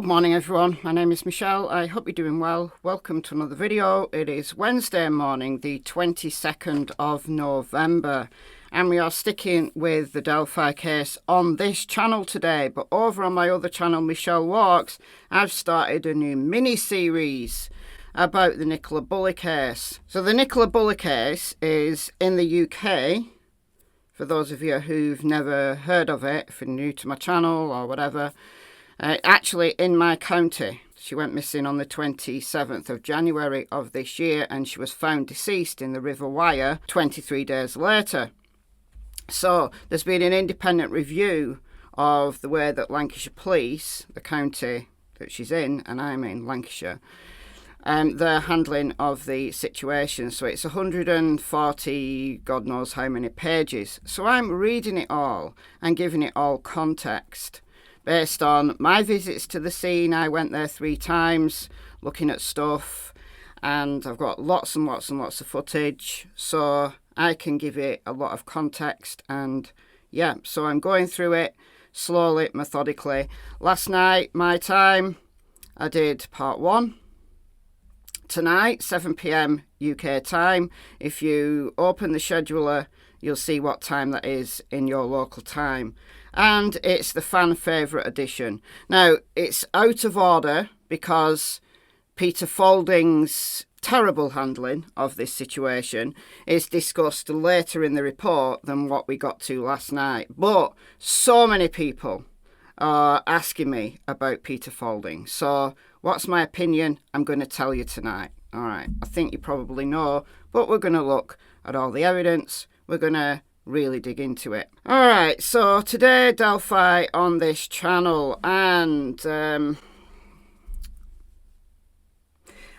Good morning everyone, my name is Michelle, I hope you're doing well. Welcome to another video. It is Wednesday morning, the 22nd of November, and we are sticking with the Delphi case on this channel today. But over on my other channel, Michelle Walks, I've started a new mini-series about the Nicola Bulley case. So the Nicola Bulley case is in the UK. For those of you who've never heard of it, if you're new to my channel or whatever, actually in my county. She went missing on the 27th of January of this year, and she was found deceased in the River Wyre 23 days later. So there's been an independent review of the way that Lancashire Police, the county that she's in, and I'm in Lancashire, their handling of the situation. So it's 140 God knows how many pages. So I'm reading it all and giving it all context based on my visits to the scene. I went there 3 times looking at stuff, and I've got lots and lots and lots of footage, so I can give it a lot of context. And yeah, so I'm going through it slowly, methodically. Last night, my time, I did part 1. Tonight, 7 PM UK time. If you open the scheduler, you'll see what time that is in your local time. And it's the fan favourite edition. Now, it's out of order because Peter Faulding's terrible handling of this situation is discussed later in the report than what we got to last night. But so many people are asking me about Peter Faulding. So what's my opinion? I'm going to tell you tonight. All right, I think you probably know, but we're going to look at all the evidence. We're going to really dig into it. All right, so today Delphi on this channel, and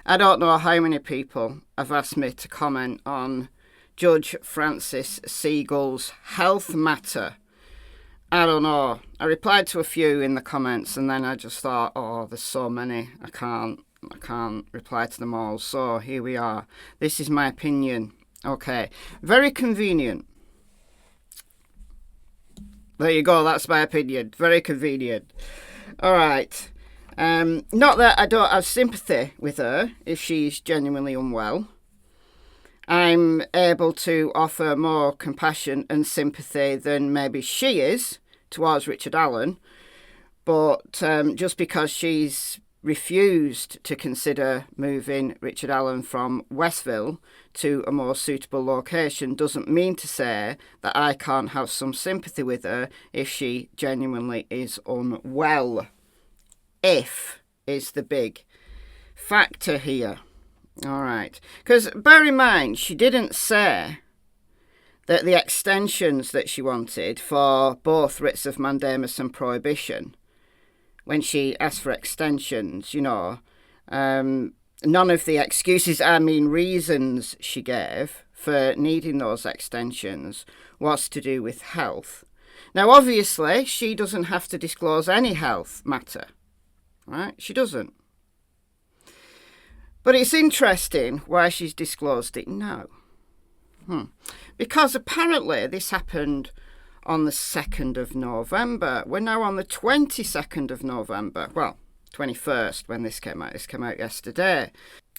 I don't know how many people have asked me to comment on Judge Frances C Gull's health matter. I don't know. I replied to a few in the comments, and then I just thought, oh, there's so many, I can't reply to them all. So here we are. This is my opinion. Okay, very convenient. There you go, that's my opinion. Very convenient. All right. Not that I don't have sympathy with her if she's genuinely unwell. I'm able to offer more compassion and sympathy than maybe she is towards Richard Allen. But just because she's refused to consider moving Richard Allen from Westville to a more suitable location doesn't mean to say that I can't have some sympathy with her if she genuinely is unwell. If is the big factor here. All right. Because bear in mind, she didn't say that the extensions that she wanted for both writs of mandamus and prohibition, when she asked for extensions, you know, none of the excuses, reasons she gave for needing those extensions was to do with health. Now, obviously, she doesn't have to disclose any health matter, right? She doesn't. But it's interesting why she's disclosed it now. Because apparently this happened on the 2nd of November. We're now on the 22nd of November. Well, 21st when this came out. This came out yesterday.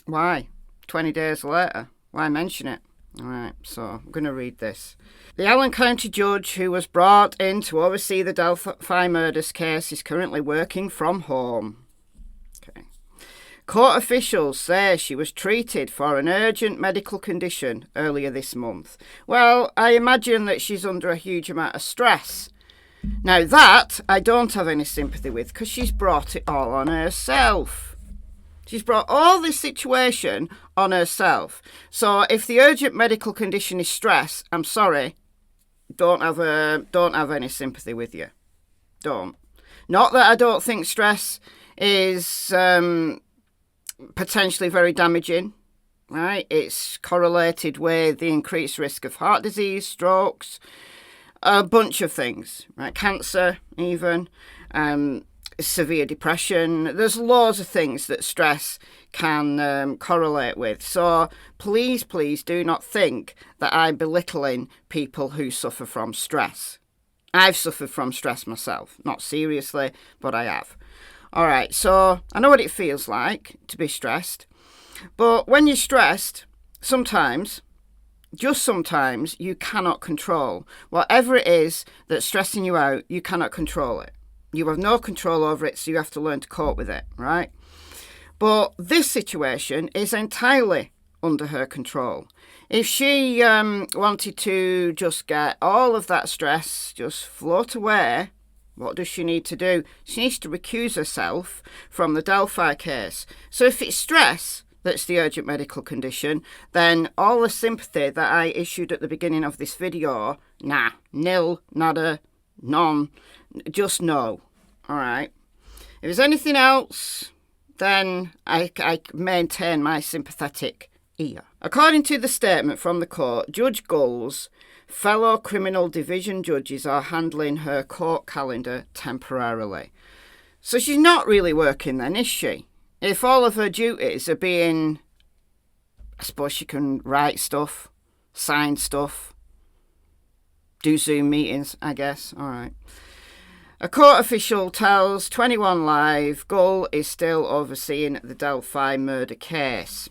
Why? 20 days later. Why mention it? All right, so I'm going to read this. The Allen County judge who was brought in to oversee the Delphi Murders Case is currently working from home. Okay. Court officials say she was treated for an urgent medical condition earlier this month. Well, I imagine that she's under a huge amount of stress. Now that I don't have any sympathy with, because she's brought it all on herself. She's brought all this situation on herself. So if the urgent medical condition is stress, I'm sorry, don't have any sympathy with you. Don't. Not that I don't think stress is potentially very damaging, right? It's correlated with the increased risk of heart disease, strokes, a bunch of things, right? Cancer, even, severe depression. There's loads of things that stress can correlate with. So please do not think that I'm belittling people who suffer from stress. I've suffered from stress myself, not seriously, but I have. All right, so I know what it feels like to be stressed. But when you're stressed, sometimes, just sometimes, you cannot control. Whatever it is that's stressing you out, you cannot control it. You have no control over it, so you have to learn to cope with it, right? But this situation is entirely under her control. If she wanted to just get all of that stress, just float away, what does she need to do? She needs to recuse herself from the Delphi case. So if it's stress that's the urgent medical condition, then all the sympathy that I issued at the beginning of this video, nah, nil, nada, none, just no. All right. If there's anything else, then I maintain my sympathetic ear. According to the statement from the court, Judge Gull's fellow criminal division judges are handling her court calendar temporarily. So she's not really working then, is she? If all of her duties are being, I suppose she can write stuff, sign stuff, do Zoom meetings, I guess. All right. A court official tells 21 Live Gull is still overseeing the Delphi murder case.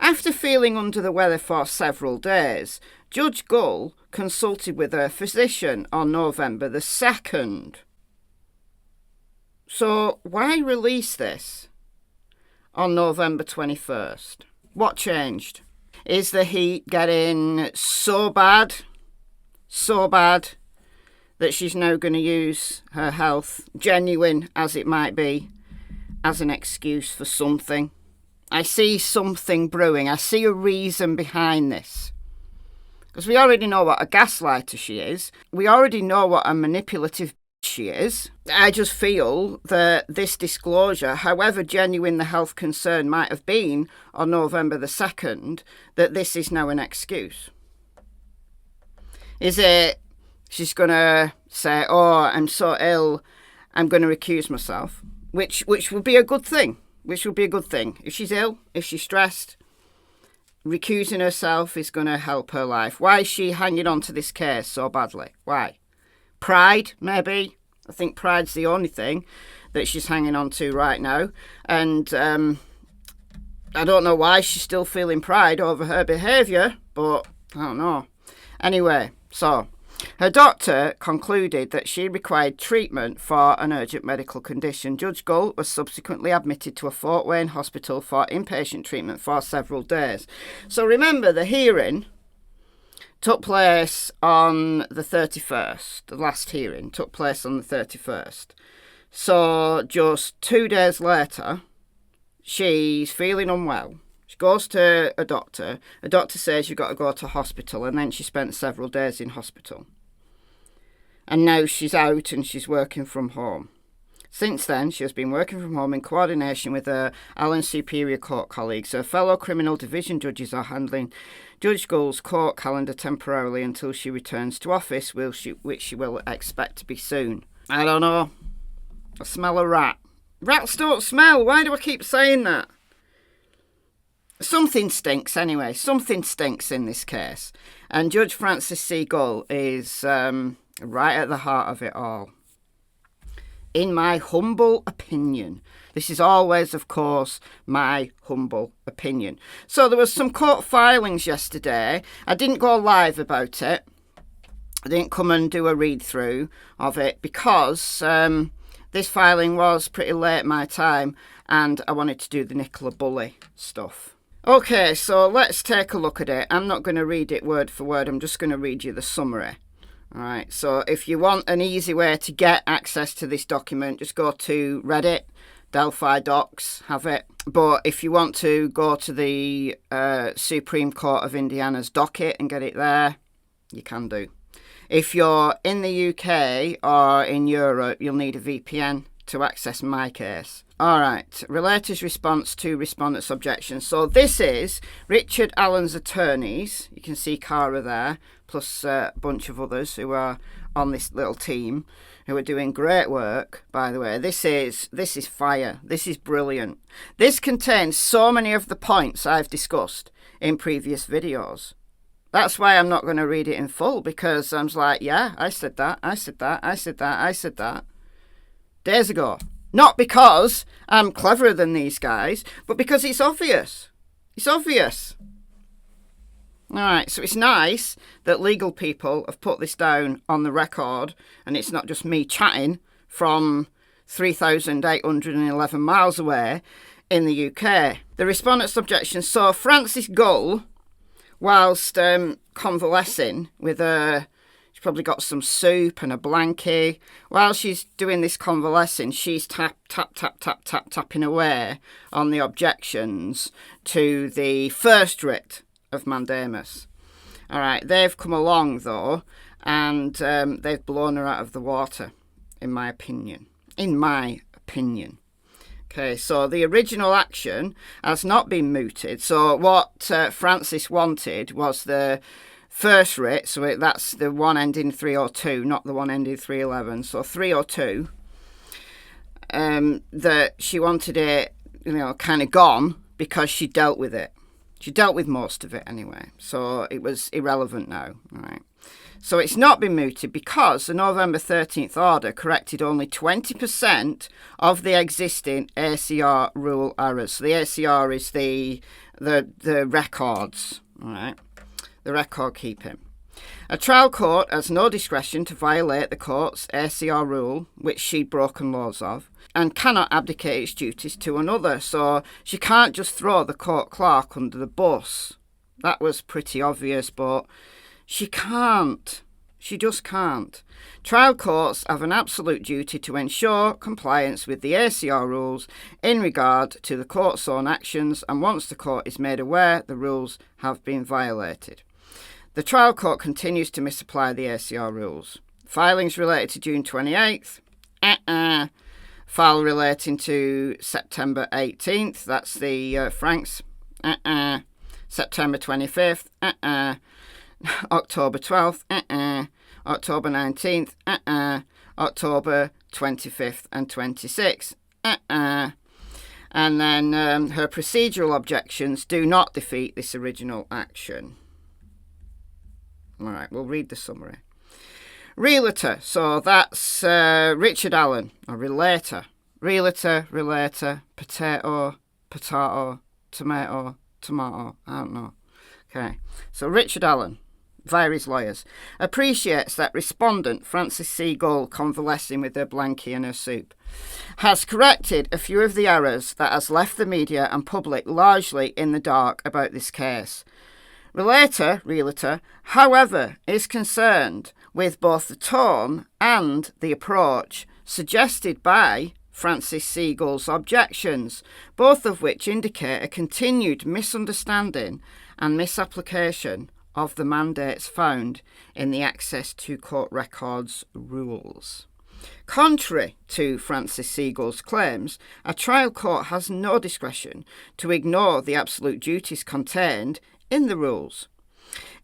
After feeling under the weather for several days, Judge Gull consulted with her physician on November the 2nd. So why release this on November 21st? What changed? Is the heat getting so bad that she's now going to use her health, genuine as it might be, as an excuse for something? I see something brewing. I see a reason behind this. Because we already know what a gaslighter she is. We already know what a manipulative she is. I just feel that this disclosure, however genuine the health concern might have been on November the 2nd, that this is now an excuse. Is it she's going to say, oh, I'm so ill, I'm going to recuse myself, which would be a good thing. Which would be a good thing. If she's ill, if she's stressed, recusing herself is going to help her life. Why is she hanging on to this case so badly? Why? Pride, maybe. I think pride's the only thing that she's hanging on to right now. And I don't know why she's still feeling pride over her behaviour, but I don't know. Anyway, so her doctor concluded that she required treatment for an urgent medical condition. Judge Gull was subsequently admitted to a Fort Wayne hospital for inpatient treatment for several days. So remember, the hearing took place on the 31st. The last hearing took place on the 31st. So just 2 days later, she's feeling unwell. She goes to a doctor. A doctor says you've got to go to hospital, and then she spent several days in hospital. And now she's out and she's working from home. Since then, she has been working from home in coordination with her Allen Superior Court colleagues. Her fellow criminal division judges are handling Judge Gull's court calendar temporarily until she returns to office, which she will expect to be soon. I don't know. I smell a rat. Rats don't smell. Why do I keep saying that? Something stinks anyway. Something stinks in this case. And Judge Frances C Gull is right at the heart of it all. In my humble opinion. This is always, of course, my humble opinion. So there was some court filings yesterday. I didn't go live about it. I didn't come and do a read-through of it because this filing was pretty late my time and I wanted to do the Nicola Bulley stuff. Okay, so let's take a look at it. I'm not going to read it word for word. I'm just going to read you the summary. All right, so if you want an easy way to get access to this document, just go to Reddit, Delphi Docs, have it. But if you want to go to the Supreme Court of Indiana's docket and get it there, you can do. If you're in the UK or in Europe, you'll need a VPN to access my case. All right, Relator's response to respondent's objections. So this is Richard Allen's attorneys. You can see Cara there, plus a bunch of others who are on this little team who are doing great work, by the way. This is fire. This is brilliant. This contains so many of the points I've discussed in previous videos. That's why I'm not going to read it in full, because I'm like, yeah, I said that, I said that, I said that, I said that. days ago. Not because I'm cleverer than these guys, but because it's obvious. It's obvious. All right, so it's nice that legal people have put this down on the record, and it's not just me chatting from 3,811 miles away in the UK. The respondent's objection. So Frances Gull, whilst convalescing with her, she's probably got some soup and a blanky. While she's doing this convalescing, she's tapping away on the objections to the first writ of mandamus. All right, they've come along though, and they've blown her out of the water, in my opinion. Okay, so the original action has not been mooted. So what Frances wanted was the first writ, so that's the one ending 302, not the one ending 311. So 302, that she wanted it, kind of gone because she dealt with it. She dealt with most of it anyway, so it was irrelevant now, right? So it's not been mooted because the November 13th order corrected only 20% of the existing ACR rule errors. So the ACR is the records, all right? The record keeping. A trial court has no discretion to violate the court's ACR rule, which she'd broken laws of, and cannot abdicate its duties to another. So she can't just throw the court clerk under the bus. That was pretty obvious, but she can't. She just can't. Trial courts have an absolute duty to ensure compliance with the ACR rules in regard to the court's own actions, and once the court is made aware the rules have been violated. The trial court continues to misapply the ACR rules. Filings related to June 28th. File relating to September 18th. That's the Franks. September 25th. October 12th. October 19th. October 25th and 26th. And then her procedural objections do not defeat this original action. All right, we'll read the summary. Relator, so that's Richard Allen, or Relator. Relator, potato, tomato, I don't know. Okay, so Richard Allen, via his lawyers, appreciates that respondent Frances C Gull, convalescing with her blankie and her soup, has corrected a few of the errors that has left the media and public largely in the dark about this case. Relator, however, is concerned with both the tone and the approach suggested by Frances C Gull's objections, both of which indicate a continued misunderstanding and misapplication of the mandates found in the Access to Court Records rules. Contrary to Frances C Gull's claims, a trial court has no discretion to ignore the absolute duties contained in the rules.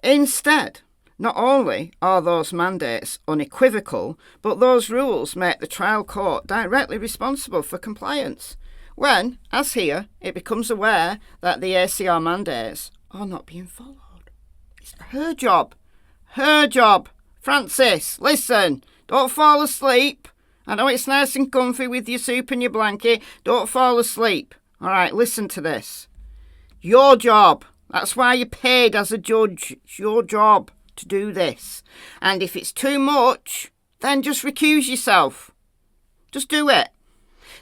Instead, not only are those mandates unequivocal, but those rules make the trial court directly responsible for compliance when, as here, it becomes aware that the ACR mandates are not being followed. It's her job. Her job. Frances, listen, don't fall asleep. I know it's nice and comfy with your soup and your blanket. Don't fall asleep. All right, listen to this. Your job. That's why you're paid as a judge. It's your job to do this. And if it's too much, then just recuse yourself. Just do it.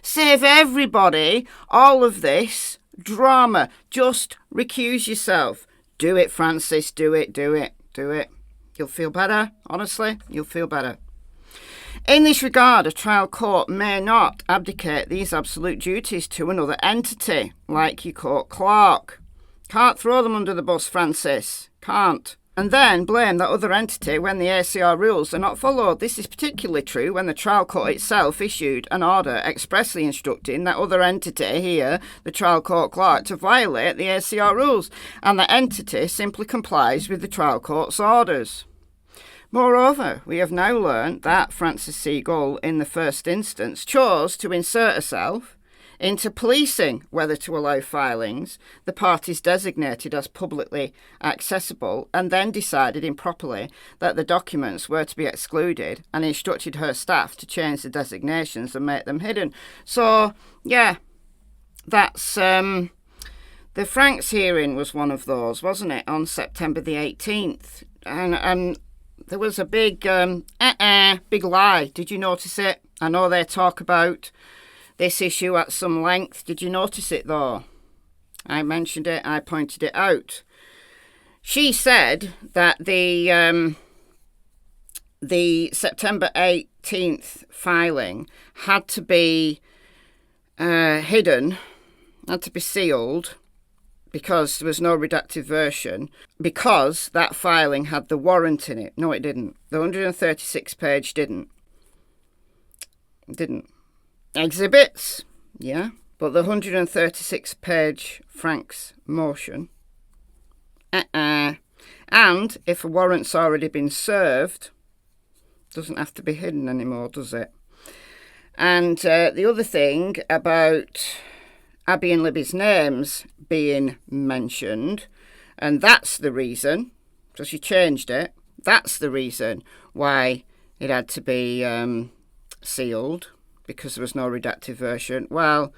Save everybody all of this drama. Just recuse yourself. Do it, Frances. Do it. You'll feel better. Honestly, you'll feel better. In this regard, a trial court may not abdicate these absolute duties to another entity, like your court clerk. Can't throw them under the bus, Frances. Can't. And then blame that other entity when the ACR rules are not followed. This is particularly true when the trial court itself issued an order expressly instructing that other entity here, the trial court clerk, to violate the ACR rules, and the entity simply complies with the trial court's orders. Moreover, we have now learned that Frances C Gull, in the first instance, chose to insert herself into policing whether to allow filings the parties designated as publicly accessible, and then decided improperly that the documents were to be excluded and instructed her staff to change the designations and make them hidden. So, yeah, that's... the Franks hearing was one of those, wasn't it, on September the 18th? And there was a big lie. Did you notice it? I know they talk about this issue at some length. Did you notice it, though? I mentioned it. I pointed it out. She said that the September 18th filing had to be hidden, had to be sealed, because there was no redacted version, because that filing had the warrant in it. No, it didn't. The 136-page didn't. It didn't. Exhibits, yeah, but the 136-page Franks motion, and if a warrant's already been served, doesn't have to be hidden anymore, does it? And the other thing about Abby and Libby's names being mentioned, and that's the reason, so she changed it, that's the reason why it had to be sealed, because there was no redacted version. Well,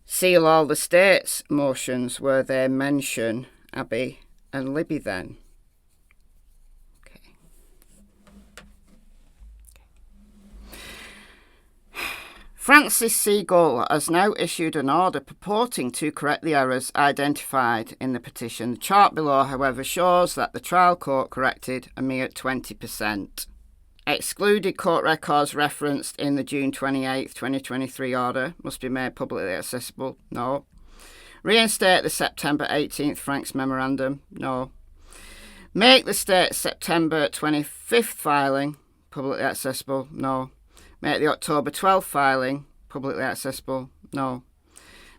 seal all the states motions where they mention Abby and Libby then. Okay. Frances C Gull has now issued an order purporting to correct the errors identified in the petition. The chart below, however, shows that the trial court corrected a mere 20%. Excluded court records referenced in the June 28, 2023 order must be made publicly accessible. No. Reinstate the September 18th Franks memorandum. No. Make the state September 25th filing publicly accessible. No. Make the October 12th filing publicly accessible. No.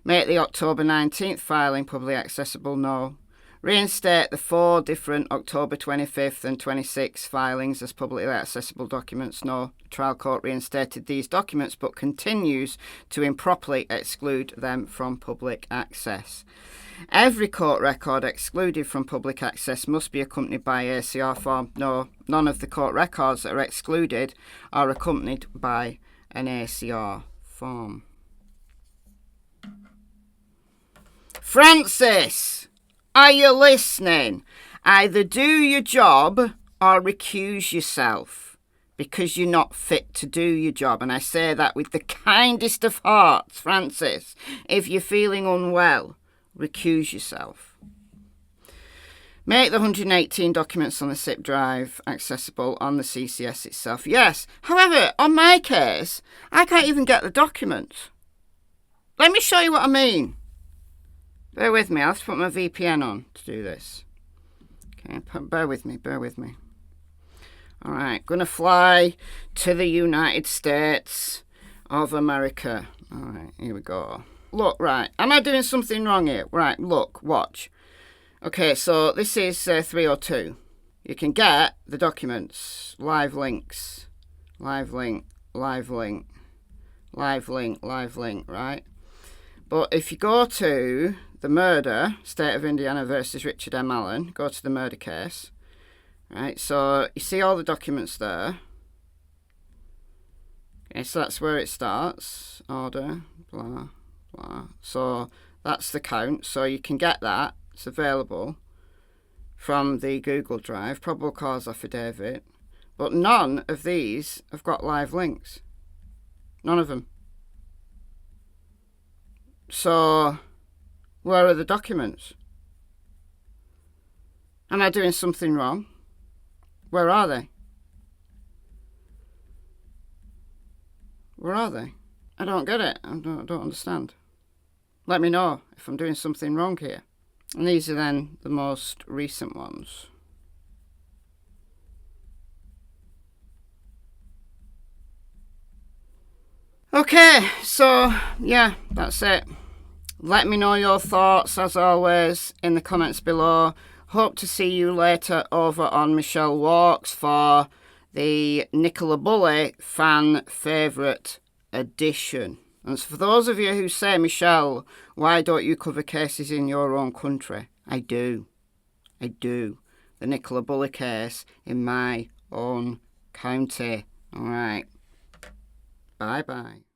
Make the October 19th filing publicly accessible. No. Reinstate the 4 different October 25th and 26th filings as publicly accessible documents. No, the trial court reinstated these documents but continues to improperly exclude them from public access. Every court record excluded from public access must be accompanied by ACR form. No, none of the court records that are excluded are accompanied by an ACR form. Frances! Are you listening? Either do your job or recuse yourself, because you're not fit to do your job. And I say that with the kindest of hearts, Frances. If you're feeling unwell, recuse yourself. Make the 118 documents on the zip drive accessible on the CCS itself. Yes. However, on my case, I can't even get the documents. Let me show you what I mean. Bear with me, I'll have to put my VPN on to do this. Okay, bear with me. Alright, gonna fly to the United States of America. Alright, here we go. Look, right, am I doing something wrong here? Right, look, watch. Okay, so this is 302. You can get the documents, live links, live link, right? But if you go to the murder, State of Indiana versus Richard M. Allen, go to the murder case, right? So you see all the documents there. Okay, so that's where it starts. Order, blah, blah. So that's the count. So you can get that. It's available from the Google Drive, probable cause affidavit. But none of these have got live links. None of them. So where are the documents? Am I doing something wrong? Where are they? Where are they? I don't get it. I don't understand. Let me know if I'm doing something wrong here. And these are then the most recent ones. Okay, so yeah, that's it. Let me know your thoughts, as always, in the comments below. Hope to see you later over on Michelle Walks for the Nicola Bulley fan favourite edition. And so for those of you who say, Michelle, why don't you cover cases in your own country? I do. I do. The Nicola Bulley case in my own county. All right. Bye-bye.